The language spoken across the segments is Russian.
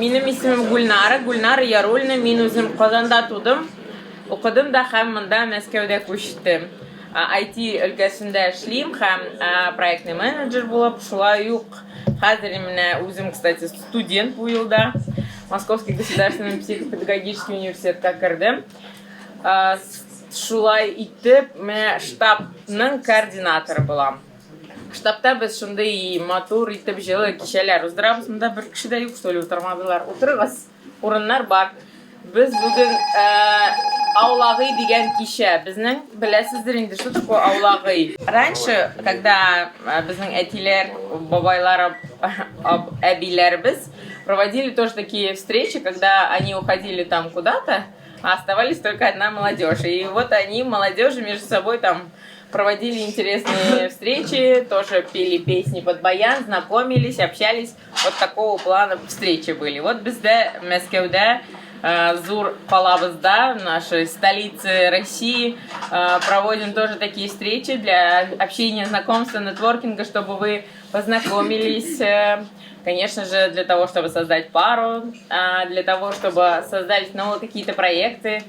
Минем исемим Гульнара. Гульнара Ярульна. Мин үзем Казанда тудым. Укыдым да һәм монда Мәскәүдә күчтем. IT өлкәсендә эшлим һәм проектный менеджер булып, шулай ук хәзер менә үзем, кстати, студент бу елда. Московский государственный психопедагогический университетка кердем. Шулай итеп, менә штабның координаторы булам. Штабта без шундый матур итеп җылы кичәләр уздырабыз. Монда бер кеше дә юк, что ли, утырмадылар. Утырыгыз, урыннар бар. Без бүген аулагый дигән кичә. Безнең беләсездер инде, что такое аулагый. Раньше, когда безнең әтиләр, бабайлар, әбиләрбез проводили тоже такие встречи, когда они уходили там куда-то, а оставались только одна молодежь. И вот они, молодежи, между собой там проводили интересные встречи, тоже пели песни под баян, знакомились, общались. Вот такого плана встречи были. Вот бездә Мәскәүдә, Зур Палабызда, нашей столице России, проводим тоже такие встречи для общения, знакомства, нетворкинга, чтобы вы познакомились. Конечно же, для того, чтобы создать пару, для того, чтобы создать новые какие-то проекты,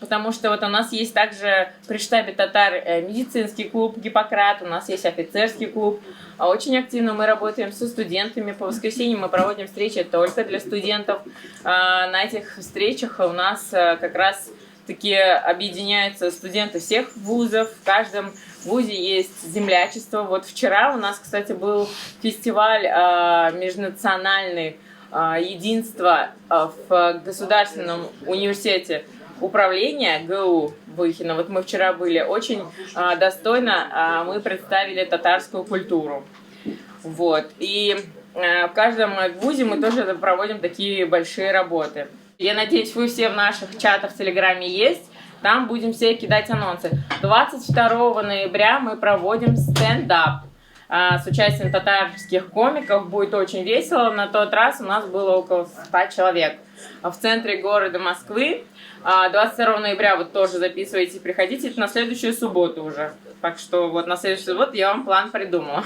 потому что вот у нас есть также при штабе татар медицинский клуб «Гиппократ», у нас есть офицерский клуб. Очень активно мы работаем со студентами. По воскресеньям мы проводим встречи только для студентов. На этих встречах у нас как раз таки объединяются студенты всех вузов. В каждом вузе есть землячество. Вот вчера у нас, кстати, был фестиваль межнациональный единства в Государственном университете управления ГУ Выхино. Вот мы вчера были. Очень достойно мы представили татарскую культуру. Вот. И в каждом вузе мы тоже проводим такие большие работы. Я надеюсь, вы все в наших чатах в Телеграме есть. Там будем все кидать анонсы. 22 ноября мы проводим стендап с участием татарских комиков. Будет очень весело. На тот раз у нас было около 100 человек в центре города Москвы. 22 ноября вот тоже записывайте, приходите. Это на следующую субботу уже. Так что вот на следующую субботу я вам план придумала.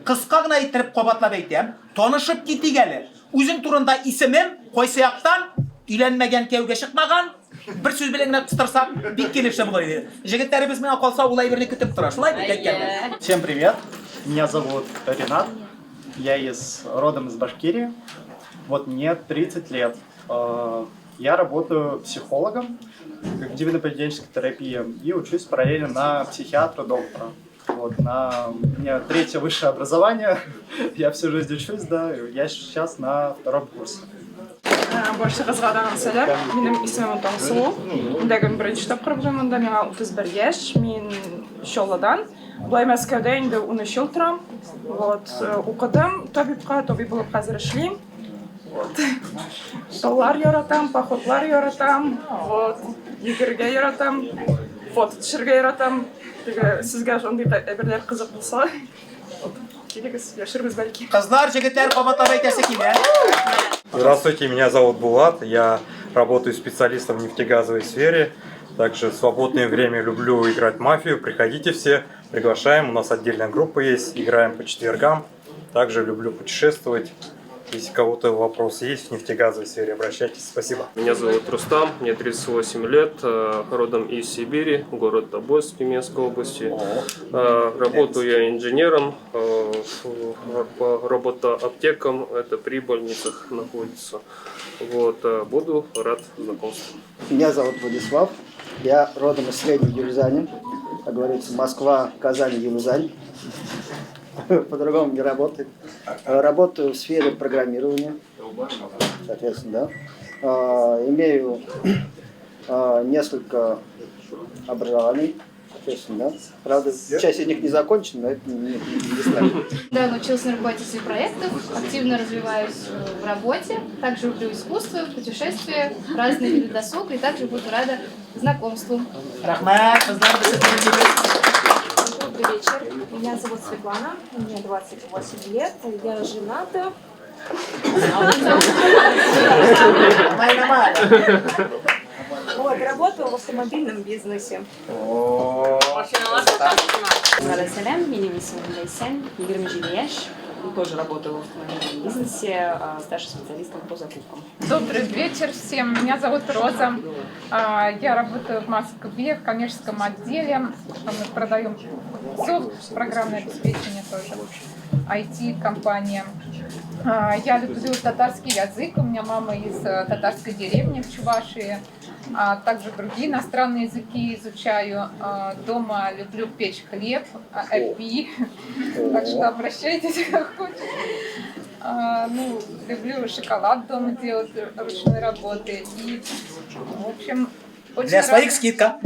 Kıska gına itirip kobatlap eytem. Tanışıp gittik eli. Üzüm turunda isimim Koysayak'tan ilenmegen kevge çıkmagan. Bir söz bilen kıstırsak bir kelipse bulaydı. Jigitlerimiz mena kalsa ulay birini kütüp tırar. Şulay bir tek geldi. Всем привет. Меня зовут Ренат. Я родом из Башкирии. Вот мне 30 лет. Я работаю психологом, когнитивно-поведенческой терапии и учусь параллельно на психиатра-доктора. Вот, у меня 3-е высшее образование, я всю жизнь учусь, да, я сейчас на 2-м курсе. Баршаңызға дағы сәлем, менің исемім Таңсұлу, мендәгім бірінші тапқыр білімінде, меңа 31 еш, мен Шолладан, бұлай Мәскәүдә инде 13 жыл тұрам, оқыдым, табип болып қазір ішлейм, таулар яратам, походлар яратам, егерге яратам, фото түшірге яратам. Сізге сондай әбірлер қызық болса, келіңіз, яшырыңыз бәлки. Kızlar, jigitler kobatlap eyterse kime? Здравствуйте, меня зовут Булат, я работаю специалистом в нефтегазовой сфере. Также в свободное время люблю играть в мафию. Приходите все, приглашаем, у нас отдельная группа есть, играем по четвергам. Также люблю путешествовать. Если у кого-то вопросы есть в нефтегазовой сфере, обращайтесь. Спасибо. Меня зовут Рустам, мне 38 лет, родом из Сибири, город Тобольск Тюменской области. Работаю я инженером по роботоаптекам, это при больницах находится. Буду рад знакомству. Меня зовут Владислав, я родом из Средней Юльзани, как говорится, Москва, Казань, Юльзань. По-другому не работает. Работаю в сфере программирования, соответственно, да. Имею несколько образований, соответственно, да. Правда, часть из них не закончена, но это не знаю. Да, научилась на руководителе проектов, активно развиваюсь в работе, также люблю искусство, путешествия, разные виды досуга и также буду рада знакомству. Добрый вечер. Меня зовут Светлана, мне 28 лет, я жената. Работаю в автомобильном бизнесе. Selam, benim ismim Veysel, 20 yaş. тоже работаю в автомобильном бизнесе, старшим специалистом по закупкам. Добрый вечер всем. Меня зовут Роза. Я работаю в Москве в коммерческом отделе. Мы продаем софт, программное обеспечение тоже, IT-компания. Я люблю татарский язык. У меня мама из татарской деревни в Чувашии. Также другие иностранные языки изучаю. Дома люблю печь хлеб, эпи. Так что обращайтесь как хотите. Люблю шоколад дома делать ручной работы. И, в общем, очень Для своих скидка.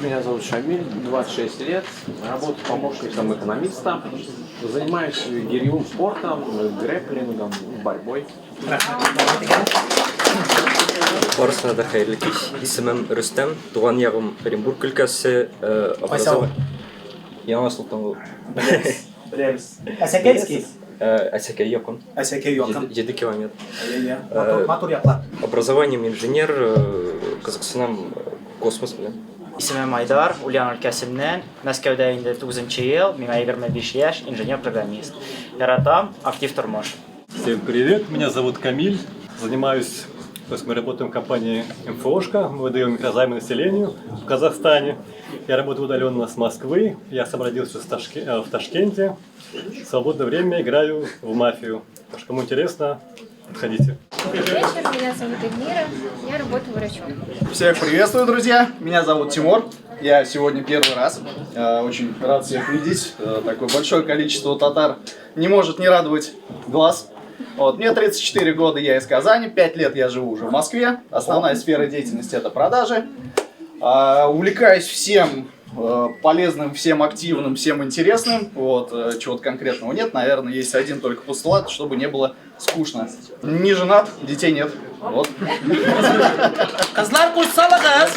Меня зовут Шамиль, 26 лет, работаю помощником экономиста, занимаюсь гиревым спортом, грэпплингом, борьбой. Барысына да хәерле кич. Исемем Рөстәм, туган ягым Оренбург өлкәсе, образование. Яңа Султан. Әсәкәйский. Әсәкәй якын. Әсәкәй якын. 7 километр. Матур яклар. Образованием инженер, Казахстаным космос белән. Исемем Айдар, Ульян өлкәсеннән, Мәскәүдә инде 9-нчы ел, миңа 25 яшь, инженер-программист. Яратам, актив тормыш. Всем привет, меня зовут Камиль, занимаюсь, то есть мы работаем в компаннии МФОшка, мы выдаем микрозаймы населению в Казахстане. Я работаю удаленно с Москвы, я сам родился в Ташкенте, в свободное время играю в мафию. Так что кому интересно, подходите. Добрый вечер, меня зовут Эльмира, я работаю врачом. Всех приветствую, друзья, меня зовут Тимур, я сегодня первый раз, очень рад всех видеть, такое большое количество татар не может не радовать глаз. Вот, мне 34 года, я из Казани, 5 лет я живу уже в Москве, основная сфера деятельности это продажи. Увлекаюсь всем полезным, всем активным, всем интересным. Вот, чего-то конкретного нет, наверное, есть один только постулат, чтобы не было скучно. Не женат, детей нет. Вот. Козлар кушсалыгыз.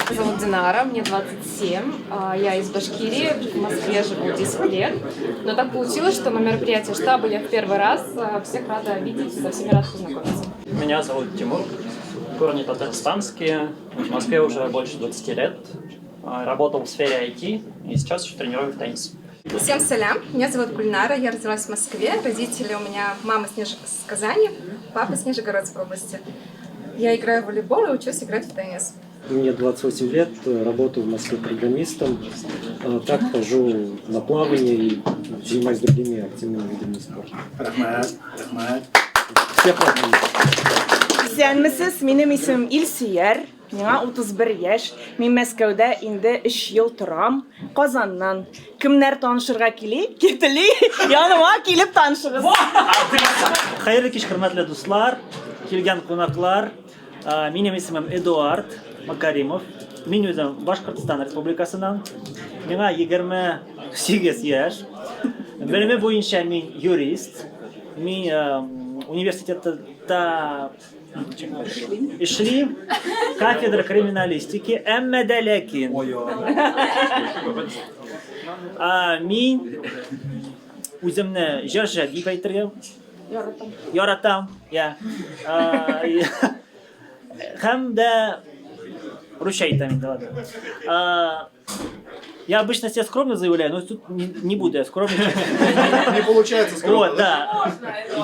Меня зовут Динара, мне 27, я из Башкирии, в Москве живу 10 лет. Но так получилось, что на мероприятии штаба я в первый раз, всех рада видеть, со всеми рада познакомиться. Меня зовут Тимур, корни татарстанские, в Москве уже больше 20 лет, работал в сфере IT и сейчас еще тренирую в теннис. Всем салям, меня зовут Гульнара, я родилась в Москве, родители у меня мама с Казани, папа с Нижегородской области. Я играю в волейбол и учусь играть в теннис. Мне 28 лет, работаю в Москве программистом, так хожу на плавание и занимаюсь другими активными видами спорта. Все плавные. Исәнмесез, минем исемем Илсөяр, миңа 31 яшь, мин Мәскәүдә инде 3 ел торам, Казаннан. Кемнәр танышырга кители, яныма килеп танышыгыз. Хәерле кич, хөрмәтле дуслар, килгән кунаклар. Минем исемем Эдуард Макаримов. Мин үзем Башкортстан Республикасыннан. Миңа 28 яшь. Белеме буенча мин юрист. Мин университетта эшлим, кафедра криминалистики, әмма дә ләкин. Мин үземне җырчы дип әйтергә яратам. Һәм дә русча әйтәм инде. Я обычно себя скромно заявляю, но тут не буду я скромничать. Не получается скромно. Вот, да.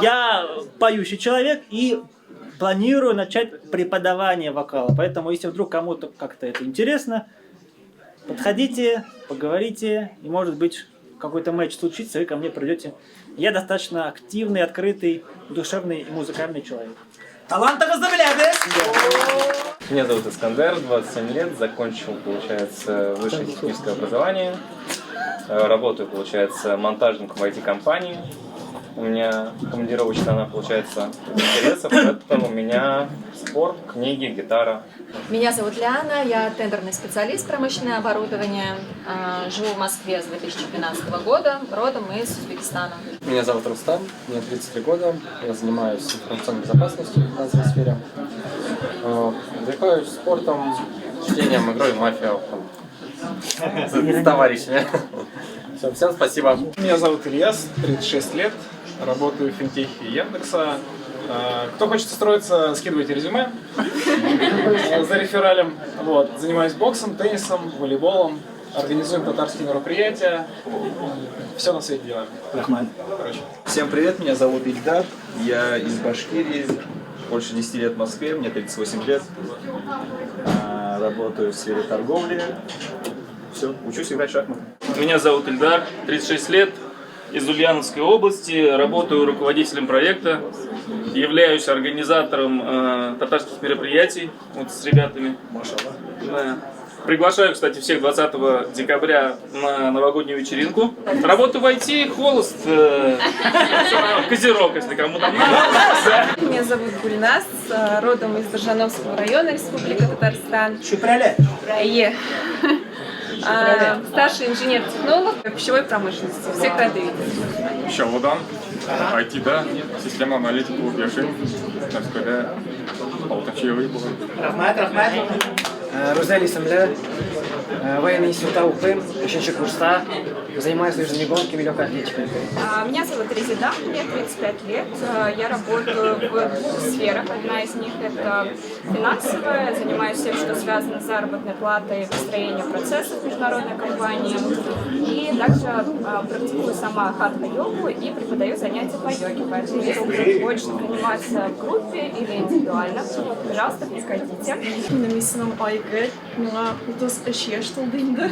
Я поющий человек и планирую начать преподавание вокала. Поэтому, если вдруг кому-то как-то это интересно, подходите, поговорите, и, может быть, какой-то матч случится, вы ко мне придете. Я достаточно активный, открытый, душевный и музыкальный человек. Талантыңызды беләбез. Меня зовут Искандер, 27 лет, закончил, получается, высшее техническое образование. Работаю, получается, монтажником в IT-компании. У меня командировочная, она, получается, интересов, поэтому у меня спорт, книги, гитара. Меня зовут Ляна, я тендерный специалист промышленное оборудование. Живу в Москве с 2012 года, родом из Узбекистана. Меня зовут Рустам, мне 33 года, я занимаюсь информационной безопасностью в финансовой сфере. Увлекаюсь спортом, чтением, игрой в мафию с товарищами. Всем спасибо. Меня зовут Ильяс, 36 лет, работаю в финтехе Яндекса. Кто хочет устроиться, скидывайте резюме за рефералем. Вот. Занимаюсь боксом, теннисом, волейболом. организуем татарские мероприятия, все на свете делаем. Короче. Всем привет, меня зовут Ильдар, я из Башкирии, больше 10 лет в Москве, мне 38 лет, работаю в сфере торговли, все, учусь играть в шахматы. Меня зовут Ильдар, 36 лет, из Ульяновской области, работаю руководителем проекта, являюсь организатором татарских мероприятий вот с ребятами. Да. Приглашаю, кстати, всех 20 декабря на новогоднюю вечеринку. Работаю в IT, холост, козерог, если кому там надо. Меня зовут Гульнас, родом из Доржановского района, Республика Татарстан. Шупряле? Старший инженер-технолог пищевой промышленности. Всех рады видеть. Шалудан, IT'да, система аналитика Яшин, Москвада, Алтачевый. Рахмат. Рузели Самля, военный институт УП, ученчик курса, занимаюсь лыжными гонками, легкой атлетикой. Меня зовут Резида, мне 35 лет. Я работаю в двух сферах. Одна из них это финансовая. Занимаюсь всем, что связано с заработной платой, построением процессов в международной компании. И также практикую сама хатха-йогу и преподаю занятия по йоге. Поэтому, если кто хочет заниматься в группе или индивидуально, пожалуйста, приходите. Миңа 33 яшь тулды инде.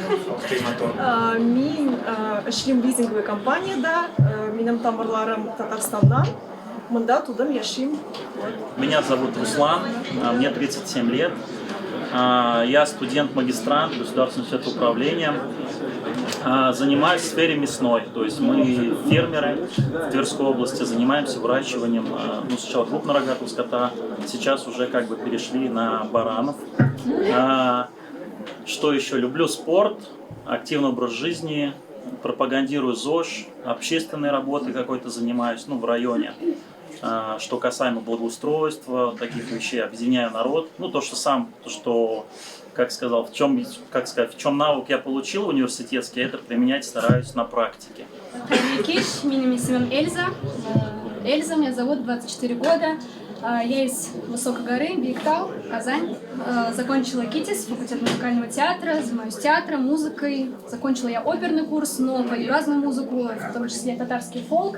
Мин эшлим лизинговый компанияда, минем тамырларым Татарстандан. Мында тудым, яшим. Меня зовут Руслан, мне 37 лет. Я студент-магистрант Государственного университета управления. Занимаюсь в сфере мясной, то есть мы фермеры в Тверской области, занимаемся выращиванием, ну, сначала крупнорогатого скота, сейчас уже как бы перешли на баранов. Что еще? Люблю спорт, активный образ жизни, пропагандирую ЗОЖ, общественной работой какой-то занимаюсь, ну, в районе. Что касаемо благоустройства, таких вещей, объединяю народ. Ну, то, что, как сказал, в чем навык я получил университетский, это применять стараюсь на практике. Хайрикиш, меня зовут Эльза. Эльза, меня зовут, 24 года. Я из Высокой горы, Биектау, Казань. Закончила КИТИС, факультет музыкального театра, занимаюсь театром, музыкой. Закончила я оперный курс, но пою разную музыку, в том числе татарский фолк.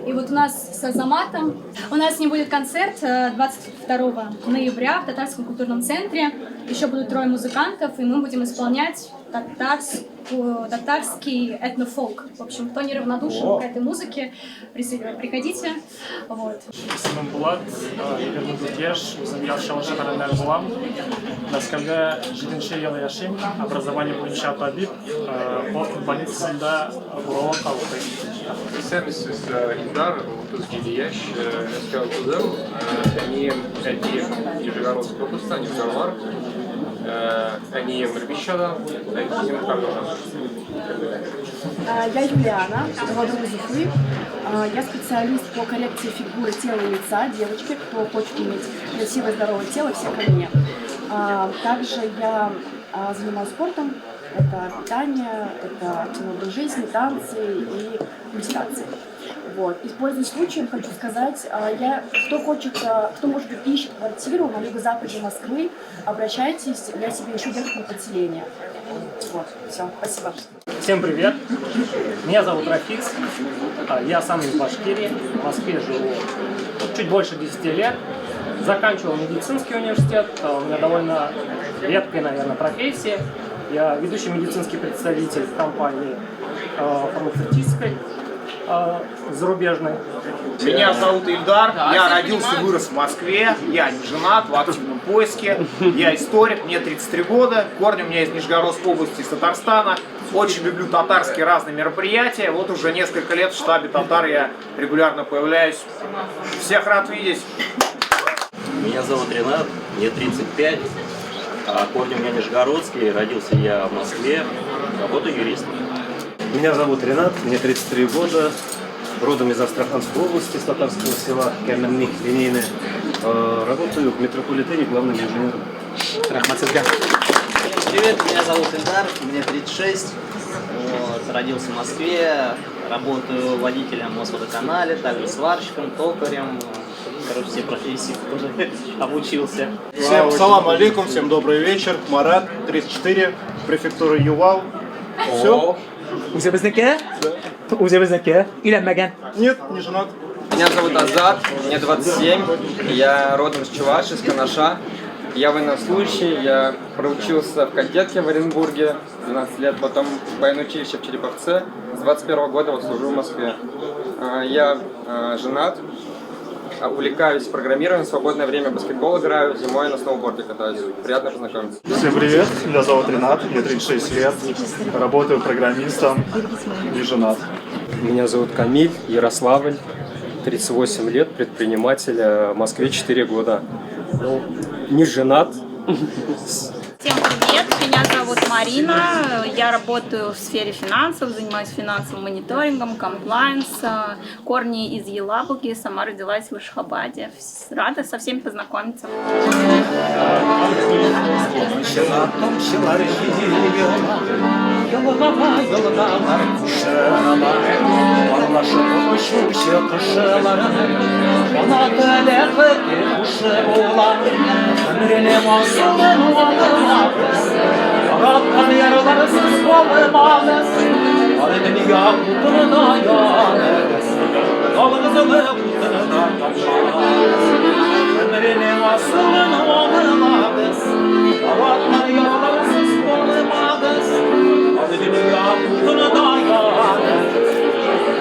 И вот у нас с Азаматом, у нас не будет концерт 22 ноября в Татарском культурном центре. Еще будут 3 музыкантов, и мы будем исполнять татарский этнофолк. В общем, кто неравнодушен к этой музыке, приходите. Вот. Исемім Булат, 24 яшь, өзім Ялшалы шаһарында булам. Мәскәүдә 7-нче ел яшим, образование буенча табиб, Балтик больницасында уролог укыйм. Исем Ильдар, 37 яшь, Мәскәү тудым, әнием Нижегородской области, Нижегород. Они Мирбищада, Я Юлиана, родом из Уфы. Я специалист по коррекции фигуры тела и лица девочки, кто хочет иметь красивое здоровое тело, все ко мне. Также я занимаюсь спортом, это питание, это активный образ жизни, танцы и медитации. Вот. И пользуясь случаем, хочу сказать, кто, может быть, ищет квартиру на юго-западе Москвы, обращайтесь, я себе ищу девушку на подселение. Вот, все, спасибо. Всем привет, меня зовут Рафикс, я сам из Башкирии, в Москве живу чуть больше 10 лет, заканчивал медицинский университет, у меня довольно редкая, наверное, профессия, я ведущий медицинский представитель в компании фармацевтической, зарубежной. Меня зовут Ильдар, я родился и вырос в Москве, я не женат, в активном поиске, я историк, мне 33 года, корни у меня из Нижегородской области, из Татарстана, очень люблю татарские разные мероприятия, вот уже несколько лет в штабе татар я регулярно появляюсь, всех рад видеть. Меня зовут Ренат, мне 35, корни у меня нижегородские, родился я в Москве, работаю юристом. Меня зовут Ренат, мне 33 года, родом из Астраханской области, с татарского села Кемерник, линейное. Работаю в метрополитене главным инженером. Привет, меня зовут Ильдар, мне 36, вот, родился в Москве, работаю водителем на водоканале, также сварщиком, токарем, короче, все профессии тоже обучился. Всем салам алейкум, всем добрый вечер, Марат, 34, префектура Ювал. Все? Үзебезнеке? Үзебезнеке. Үйленмеген? Нет, не женат. Меня зовут Азат, мне 27, я родом с Чувашии, с Канаша. Я военнослужащий, я проучился в кадетке в Оренбурге 12 лет, потом в военное училище в Череповце. С 21 года вот служу в Москве. Я женат, увлекаюсь программированием, в свободное время в баскетбол играю, зимой на сноуборде катаюсь. Приятно познакомиться. Всем привет, меня зовут Ренат, мне 36 лет, работаю программистом и женат. Меня зовут Камиль, Ярославль, 38 лет, предприниматель, в Москве 4 года. Ну, не женат. Всем привет, меня зовут Марина, я работаю в сфере финансов, занимаюсь финансовым мониторингом, комплайнс, корни из Елабуги, сама родилась в Ашхабаде. Рада со всеми познакомиться. Yaratkan yaralarısız olmaz. Arı dünya kutuna yanarız. Yolumuzu kutuna yanmaz. Ömrünün asılın olmaz. Yaratkan yaralarısız olmaz. Arı dünya kutuna yanarız.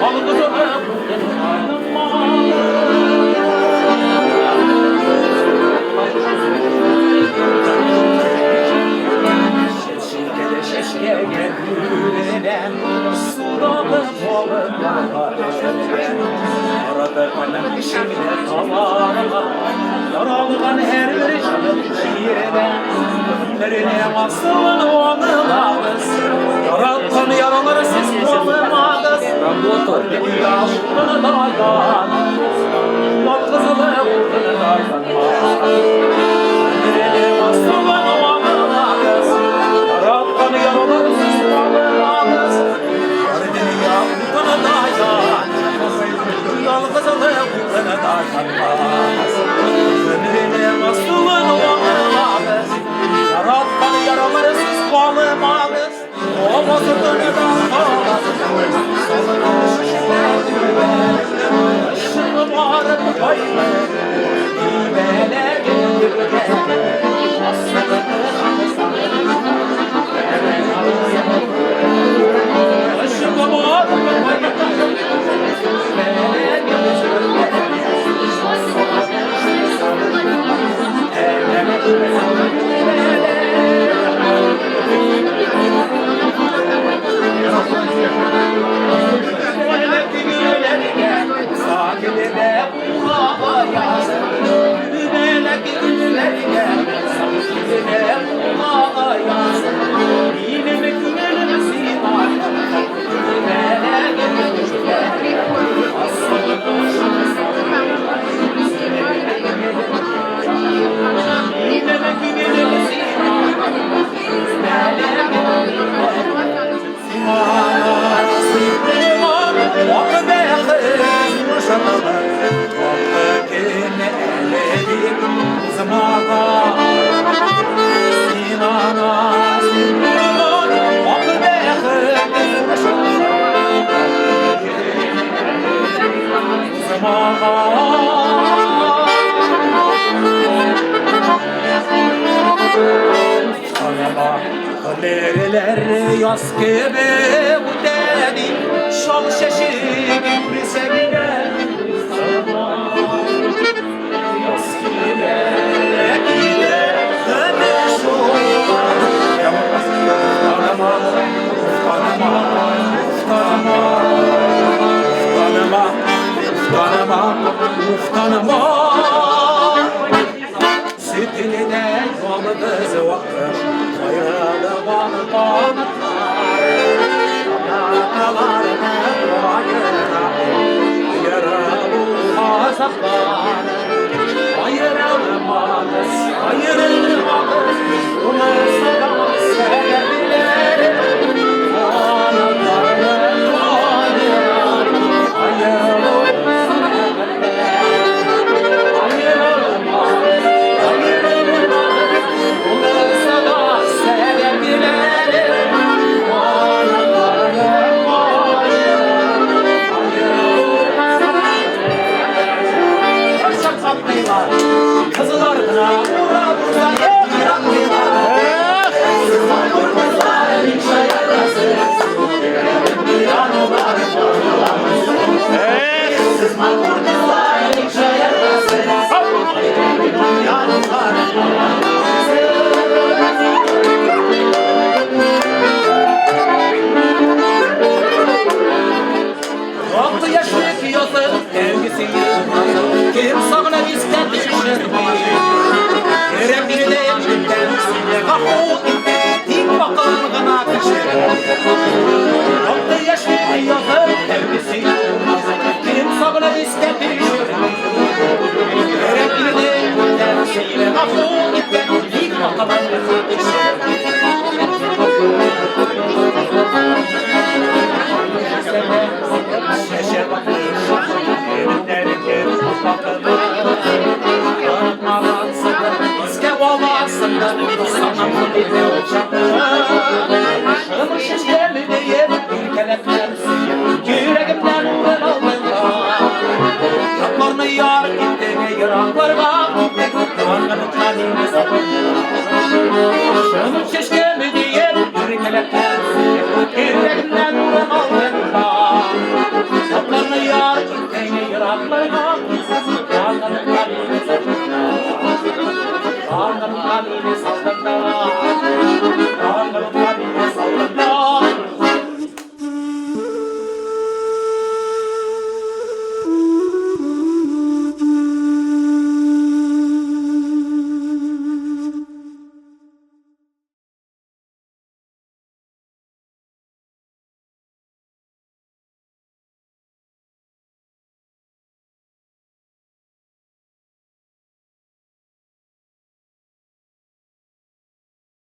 Yolumuzu kutuna Arada kalem işimle tavarla Yaralıgan her bir canım şiirle Ömrüne asılın olmaz. Yarattan yaraları siz olmaz. Dünya uğruna dayan Yol kızılı uğruna dayanmaz. Ömrüne asılın olmaz. Yarattan yaraları siz olmaz. Dünya uğruna dayan Yol kızılı uğruna dayanmaz. Ömrüne asılın olmaz. Yarattan yaraları siz olmaz. O bozukluğuna dayanmaz. Aşkı varıp koyma İbeler gönlüne Aslanı Aşkı varıp koyma İbeler gönlüne Nereler yaz gibi bu dedi Şal şeşip sevine Yaz gibi gider Ömür şoğlar Tanıma, tanıma, tanıma Tanıma, tanıma Sütüne yolumuz vakır Hayralı bağlar Anatalarına ayıra Yaralı azaplar Ayırılmaz, ayırılmaz Uluslararası sebepleri Anatalarına ayırılmaz Ayırılmaz Uluslararası sebepleri Kim sağına ister düşer Kerem bir de yemden Kahu İttik bakalım gana kışır Altı yaşlı yazır Evlisi Kim sağına ister düşer Kerem bir de yemden Kahu İttik bakalım gana kışır Şeşe bakır İske olasında sana mutlu Şımış geldi yer ülkeler Yüreğimden uğran aldığında Yaplarını yar gittiğine yıraklarına Varganı tanımı Şımış geldi yer ülkeler Yüreğimden uğran aldığında Yaplarını yar gittiğine yıraklarına